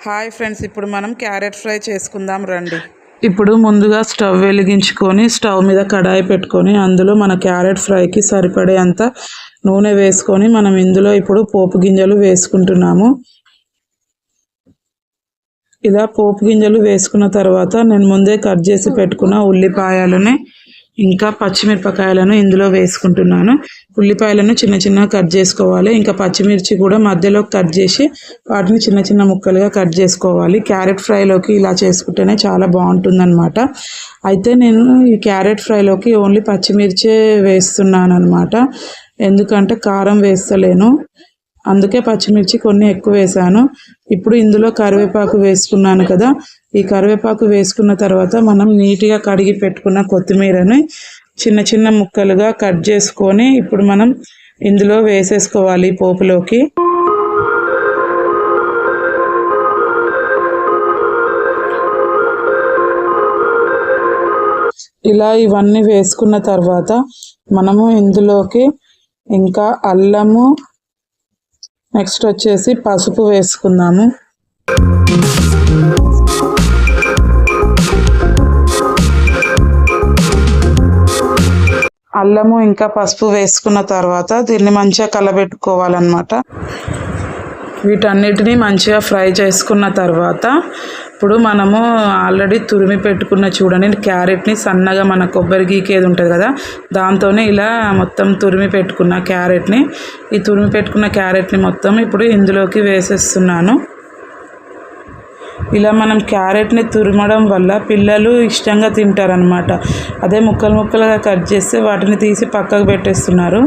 Hi friends, ఇప్పుడు మనం carrot fry చేసుకుందాం రండి. ఇప్పుడు ముందుగా స్టవ్ వెలిగించుకొని స్టవ్ మీద కడాయి పెట్టుకొని అందులో మన క్యారెట్ ఫ్రైకి సరిపడే అంత నూనె వేసుకొని మనం ఇందులో ఇప్పుడు పోపు గింజలు వేసుకుంటున్నాము. ఇలా పోపు గింజలు వేసుకున్న తర్వాత నేను ముందే కట్ చేసి పెట్టుకున్న ఉల్లిపాయలని ఇంకా పచ్చిమిరపకాయలను ఇందులో వేసుకుంటున్నాను. ఉల్లిపాయలను చిన్న చిన్నగా కట్ చేసుకోవాలి. ఇంకా పచ్చిమిర్చి కూడా మధ్యలో కట్ చేసి వాటిని చిన్న చిన్న ముక్కలుగా కట్ చేసుకోవాలి. క్యారెట్ ఫ్రైలోకి ఇలా చేసుకుంటేనే చాలా బాగుంటుందన్నమాట. అయితే నేను ఈ క్యారెట్ ఫ్రైలోకి ఓన్లీ పచ్చిమిర్చే వేస్తున్నాను అనమాట. ఎందుకంటే కారం వేస్తలేను, అందుకే పచ్చిమిర్చి కొన్ని ఎక్కువ వేసాను. ఇప్పుడు ఇందులో కరివేపాకు వేసుకున్నాను కదా, ఈ కరివేపాకు వేసుకున్న తర్వాత మనం నీట్గా కడిగి పెట్టుకున్న కొత్తిమీరని చిన్న చిన్న ముక్కలుగా కట్ చేసుకొని ఇప్పుడు మనం ఇందులో వేసేసుకోవాలి పోపులోకి. ఇలా ఇవన్నీ వేసుకున్న తర్వాత మనము ఇందులోకి ఇంకా అల్లము, నెక్స్ట్ వచ్చేసి పసుపు వేసుకుందాము. అల్లము ఇంకా పసుపు వేసుకున్న తర్వాత దీన్ని మంచిగా కలబెట్టుకోవాలన్నమాట. వీటన్నిటిని మంచిగా ఫ్రై చేసుకున్న తర్వాత ఇప్పుడు మనము ఆల్రెడీ తురిమి పెట్టుకున్న చూడండి క్యారెట్ని సన్నగా మన కొబ్బరి గీకేది ఉంటుంది కదా, దాంతోనే ఇలా మొత్తం తురిమి పెట్టుకున్న క్యారెట్ని, ఈ తురిమి పెట్టుకున్న క్యారెట్ని మొత్తం ఇప్పుడు ఇందులోకి వేసేస్తున్నాను. ఇలా మనం క్యారెట్ని తురమడం వల్ల పిల్లలు ఇష్టంగా తింటారనమాట. అదే ముక్కలు ముక్కలుగా కట్ చేస్తే వాటిని తీసి పక్కకు పెట్టేస్తున్నారు.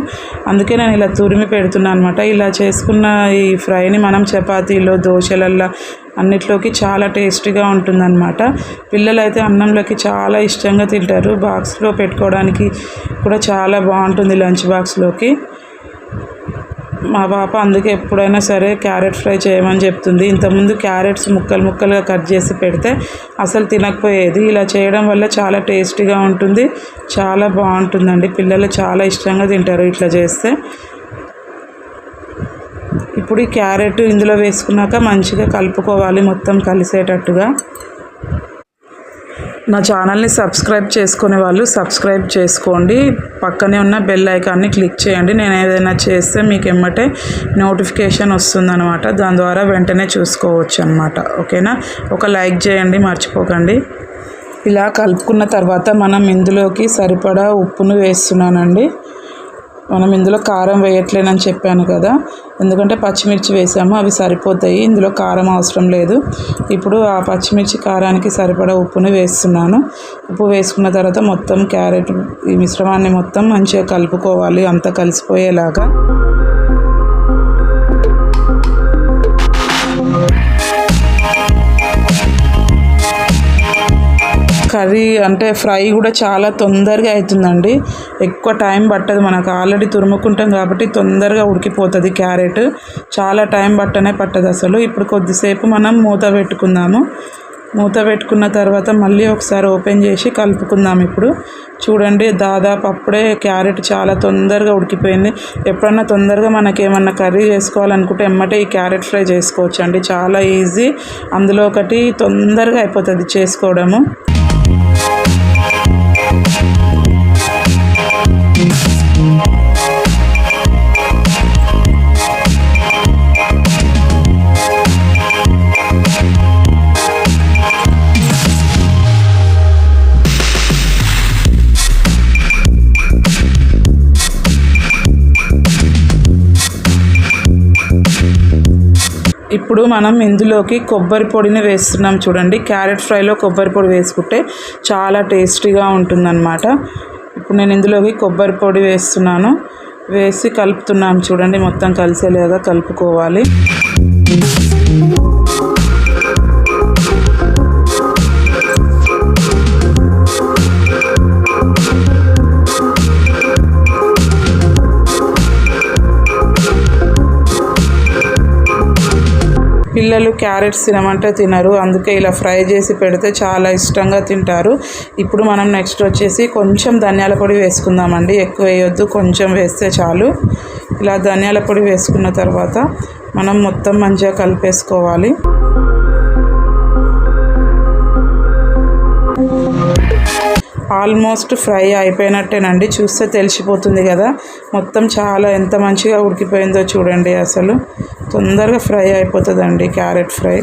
అందుకే నేను ఇలా తురిమి పెడుతున్నాను అనమాట. ఇలా చేసుకున్న ఈ ఫ్రైని మనం చపాతీలో, దోశలల్లో అన్నిట్లోకి చాలా టేస్టీగా ఉంటుందన్నమాట. పిల్లలు అయితే అన్నంలోకి చాలా ఇష్టంగా తింటారు. బాక్స్లో పెట్టుకోవడానికి కూడా చాలా బాగుంటుంది, లంచ్ బాక్స్లోకి. మా పాప అందుకే ఎప్పుడైనా సరే క్యారెట్ ఫ్రై చేయమని చెప్తుంది. ఇంతకుముందు క్యారెట్స్ ముక్కలు ముక్కలుగా కట్ చేసి పెడితే అసలు తినకపోయేది. ఇలా చేయడం వల్ల చాలా టేస్టీగా ఉంటుంది, చాలా బాగుంటుందండి. పిల్లలు చాలా ఇష్టంగా తింటారు ఇట్లా చేస్తే. ఇప్పుడు ఈ క్యారెట్ ఇందులో వేసుకున్నాక మంచిగా కలుపుకోవాలి మొత్తం కలిసేటట్టుగా. నా ఛానల్ని సబ్స్క్రైబ్ చేసుకునే వాళ్ళు సబ్స్క్రైబ్ చేసుకోండి. పక్కనే ఉన్న బెల్ ఐకాన్ని క్లిక్ చేయండి. నేను ఏదైనా చేస్తే మీకు ఎమ్మటే నోటిఫికేషన్ వస్తుందన్నమాట. దాని ద్వారా వెంటనే చూసుకోవచ్చు అన్నమాట. ఓకేనా? ఒక లైక్ చేయండి మర్చిపోకండి. ఇలా కలుపుకున్న తర్వాత మనం ఇందులోకి సరిపడా ఉప్పును వేస్తున్నానండి. మనం ఇందులో కారం వేయట్లేనని చెప్పాను కదా, ఎందుకంటే పచ్చిమిర్చి వేసాము, అవి సరిపోతాయి. ఇందులో కారం అవసరం లేదు. ఇప్పుడు ఆ పచ్చిమిర్చి కారానికి సరిపడా ఉప్పుని వేస్తున్నాను. ఉప్పు వేసుకున్న తర్వాత మొత్తం క్యారెట్ ఈ మిశ్రమాన్ని మొత్తం మంచిగా కలుపుకోవాలి, అంతా కలిసిపోయేలాగా. కర్రీ అంటే ఫ్రై కూడా చాలా తొందరగా అవుతుందండి, ఎక్కువ టైం పట్టదు. మనకు ఆల్రెడీ తురుముకుంటాం కాబట్టి తొందరగా ఉడికిపోతుంది క్యారెట్. చాలా టైం పట్టదు అసలు. ఇప్పుడు కొద్దిసేపు మనం మూత పెట్టుకుందాము. మూత పెట్టుకున్న తర్వాత మళ్ళీ ఒకసారి ఓపెన్ చేసి కలుపుకుందాం. ఇప్పుడు చూడండి దాదాపు అప్పుడే క్యారెట్ చాలా తొందరగా ఉడికిపోయింది. ఎప్పుడన్నా తొందరగా మనకేమన్నా కర్రీ చేసుకోవాలనుకుంటే ఎమ్మటే ఈ క్యారెట్ ఫ్రై చేసుకోవచ్చు అండి. చాలా ఈజీ, అందులో ఒకటి తొందరగా అయిపోతుంది చేసుకోవడము. ఇప్పుడు మనం ఇందులోకి కొబ్బరి పొడిని వేస్తున్నాం చూడండి. క్యారెట్ ఫ్రైలో కొబ్బరి పొడి వేసుకుంటే చాలా టేస్టీగా ఉంటుందన్నమాట. ఇప్పుడు నేను ఇందులోకి కొబ్బరి పొడి వేస్తున్నాను. వేసి కలుపుతున్నాను చూడండి, మొత్తం కలిసేలాగా కలుపుకోవాలి. పిల్లలు క్యారెట్స్ తినమంటే తినరు, అందుకే ఇలా ఫ్రై చేసి పెడితే చాలా ఇష్టంగా తింటారు. ఇప్పుడు మనం నెక్స్ట్ వచ్చేసి కొంచెం ధనియాల పొడి వేసుకుందామండి. ఎక్కువ వేయొద్దు, కొంచెం వేస్తే చాలు. ఇలా ధనియాల పొడి వేసుకున్న తర్వాత మనం మొత్తం మంచిగా కలిపేసుకోవాలి. ఆల్మోస్ట్ ఫ్రై అయిపోయినట్టేనండి, చూస్తే తెలిసిపోతుంది కదా. మొత్తం చాలా ఎంత మంచిగా ఉడికిపోయిందో చూడండి. అసలు తొందరగా ఫ్రై అయిపోతుందండి క్యారెట్ ఫ్రై.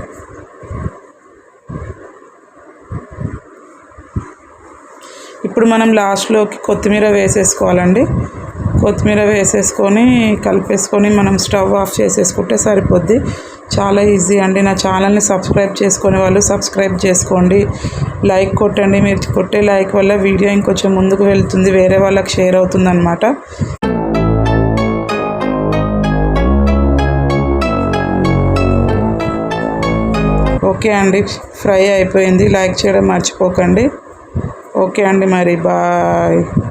ఇప్పుడు మనం లాస్ట్లోకి కొత్తిమీర వేసేసుకోవాలండి. కొత్తిమీర వేసేసుకొని కలిపేసుకొని మనం స్టవ్ ఆఫ్ చేసేసుకుంటే సరిపోద్ది. చాలా ఈజీ అండి. నా ఛానల్ని సబ్స్క్రైబ్ చేసుకునే వాళ్ళు సబ్స్క్రైబ్ చేసుకోండి, లైక్ కొట్టండి. మీరు కొట్టే లైక్ వల్ల వీడియో ఇంకొంచెం ముందుకు వెళ్తుంది, వేరే వాళ్ళకి షేర్ అవుతుంది అన్నమాట. ఓకే అండి, ఫ్రై అయిపోయింది. లైక్ చేయడం మర్చిపోకండి. ఓకే అండి, మరి బాయ్.